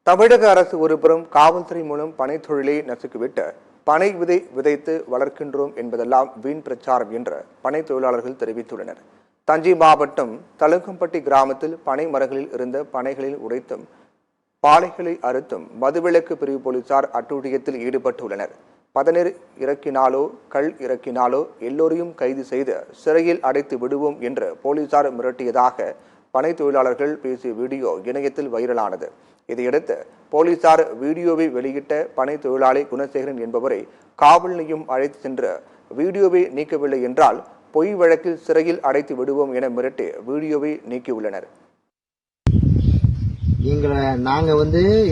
தமிழக அரசு ஒருபுறம் காவல்துறை மூலம் பனை தொழிலை நசுக்கிவிட்டு பனை விதை விதைத்து வளர்க்கின்றோம் என்பதெல்லாம் வீண் பிரச்சாரம் என்று பனை தொழிலாளர்கள் தெரிவித்துள்ளனர். தஞ்சை மாவட்டம் தலுக்கம்பட்டி கிராமத்தில் பனை மரங்களில் இருந்த பனைகளில் உடைத்தும் பாலைகளை அறுத்தும் மதுவிலக்கு பிரிவு போலீசார் அட்டூழியத்தில் ஈடுபட்டுள்ளனர். பதநீர் இறக்கினாலோ கள் இறக்கினாலோ எல்லோரையும் கைது செய்து சிறையில் அடைத்து விடுவோம் என்று போலீசார் மிரட்டியதாக பனை தொழிலாளர்கள் பேசிய வீடியோ இணையத்தில் வைரலானது. இதையடுத்து போலீசார் வீடியோவை வெளியிட்ட பனை தொழிலாளி குணசேகரன் என்பவரை காவல் நிலையம் அழைத்து சென்று வீடியோவை நீக்கவில்லை என்றால் பொய் வழக்கில் சிறையில் அடைத்து விடுவோம் என மிரட்டி வீடியோவை நீக்கியுள்ளனர்.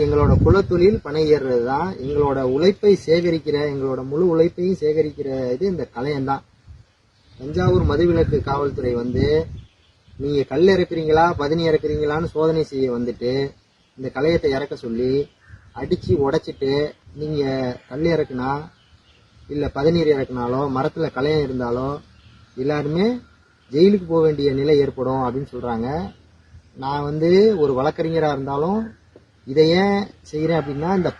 எங்களோட குலத்தொழில் பனை ஏறுறது தான். எங்களோட உழைப்பை சேகரிக்கிற, எங்களோட முழு உழைப்பையும் சேகரிக்கிற இது இந்த கலையம்தான். தஞ்சாவூர் மதுவிலக்கு காவல்துறை நீங்க கல் இறக்குறீங்களா பதனி இறக்குறீங்களான்னு சோதனை செய்ய வந்துட்டு இந்த கலையத்தை இறக்க சொல்லி அடிச்சு உடைச்சிட்டு, நீங்க கல் இறக்குனா இல்ல பதநீர் இறக்குனாலோ மரத்துல கலையம் இருந்தாலோ எல்லாருமே ஜெயிலுக்கு போக வேண்டிய நிலை ஏற்படும் அப்படின்னு சொல்றாங்க. நான் ஒரு வழக்கறிஞரா இருந்தாலும் இதை ஏன் செய்யறேன் அப்படின்னா, இந்த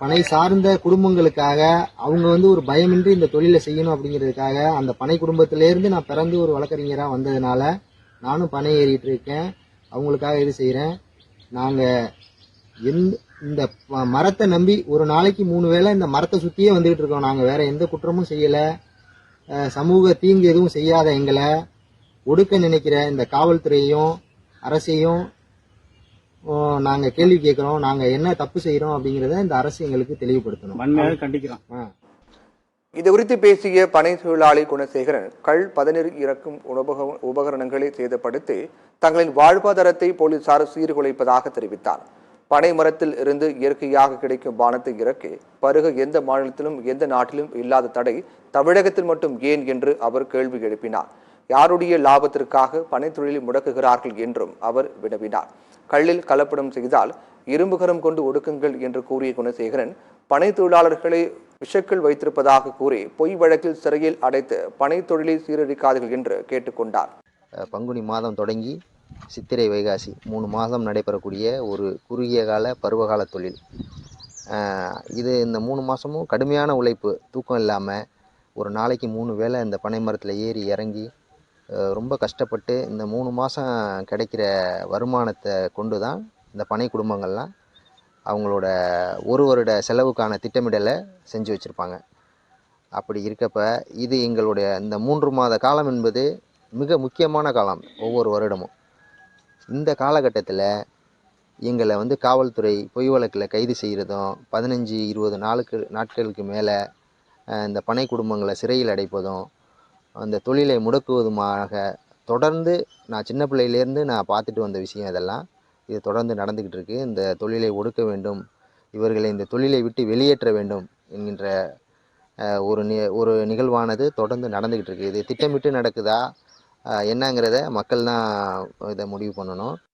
பனை சார்ந்த குடும்பங்களுக்காக அவங்க ஒரு பயமின்றி இந்த தொழிலை செய்யணும் அப்படிங்கிறதுக்காக, அந்த பனை குடும்பத்திலேருந்து நான் பிறந்து ஒரு வழக்கறிஞரா வந்ததுனால நானும் பனை ஏறிட்டு இருக்கேன். அவங்களுக்காக இது செய்யறேன். நாங்க இந்த மரத்தை நம்பி ஒரு நாளைக்கு 3 வேளை இந்த மரத்தை சுத்தியே வந்துகிட்டு இருக்கோம். நாங்க வேற எந்த குற்றமும் செய்யல. சமூக தீங்கு எதுவும் செய்யாத எங்களை ஒடுக்க நினைக்கிற இந்த காவல்துறையையும் அரசையும் நாங்க கேள்வி கேட்கிறோம். நாங்க என்ன தப்பு செய்யறோம் அப்படிங்கறத இந்த அரசு எங்களுக்கு தெளிவுபடுத்தணும். கண்டிக்கிறோம். இது குறித்து பேசிய பனை தொழிலாளி குணசேகரன், கள் பதநீர் இறக்கும் உபகரணங்களை சேதப்படுத்தி தங்களின் வாழ்வாதாரத்தை போலீசார் சீர்குலைப்பதாக தெரிவித்தார். பனை மரத்தில் இருந்து இயற்கையாக கிடைக்கும் பானத்தை இறக்கி பருக எந்த மாநிலத்திலும் எந்த நாட்டிலும் இல்லாத தடை தமிழகத்தில் மட்டும் ஏன் என்று அவர் கேள்வி எழுப்பினார். யாருடைய லாபத்திற்காக பனை தொழிலை முடக்குகிறார்கள் என்றும் அவர் வினவினார். கல்லில் கலப்படம் செய்தால் இரும்புகரம் கொண்டு ஒடுக்குங்கள் என்று கூறிய குணசேகரன், பனை தொழிலாளர்களை விஷக்கல் வைத்திருப்பதாக கூறி பொய் வழக்கில் சிறையில் அடைத்து பனை தொழிலை சீரழிக்காதீர்கள் என்று கேட்டுக்கொண்டார். பங்குனி மாதம் தொடங்கி சித்திரை வைகாசி 3 மாதம் நடைபெறக்கூடிய ஒரு குறுகிய கால பருவகால தொழில் இது. இந்த 3 மாதமும் கடுமையான உழைப்பு, தூக்கம் இல்லாமல் ஒரு நாளைக்கு 3 வேளை இந்த பனை மரத்தில் ஏறி இறங்கி ரொம்ப கஷ்டப்பட்டு இந்த 3 மாதம் கிடைக்கிற வருமானத்தை கொண்டு தான் இந்த பனை குடும்பங்கள்லாம் அவங்களோட ஒரு வருட செலவுக்கான திட்டமிடலை செஞ்சு வச்சுருப்பாங்க. அப்படி இருக்கப்ப இது எங்களுடைய இந்த 3 மாத காலம் என்பது மிக முக்கியமான காலம். ஒவ்வொரு வருடமும் இந்த காலகட்டத்தில் எங்களை காவல்துறை பொய் வழக்கில் கைது செய்கிறதும் 15-20 நாட்களுக்கு மேலே இந்த பனை குடும்பங்களை சிறையில் அடைப்பதும் அந்த தொழிலை முடக்குவதுமாக தொடர்ந்து நான் சின்ன பிள்ளையிலேருந்து நான் பார்த்துட்டு வந்த விஷயம். இதெல்லாம் இது தொடர்ந்து நடந்துக்கிட்டு இருக்குது. இந்த தொழிலை ஒடுக்க வேண்டும், இவர்களை இந்த தொழிலை விட்டு வெளியேற்ற வேண்டும் என்கின்ற ஒரு நிகழ்வானது தொடர்ந்து நடந்துக்கிட்டு இருக்குது. இது திட்டமிட்டு நடக்குதா என்னங்கிறத மக்கள் தான் இதை முடிவு பண்ணணும்.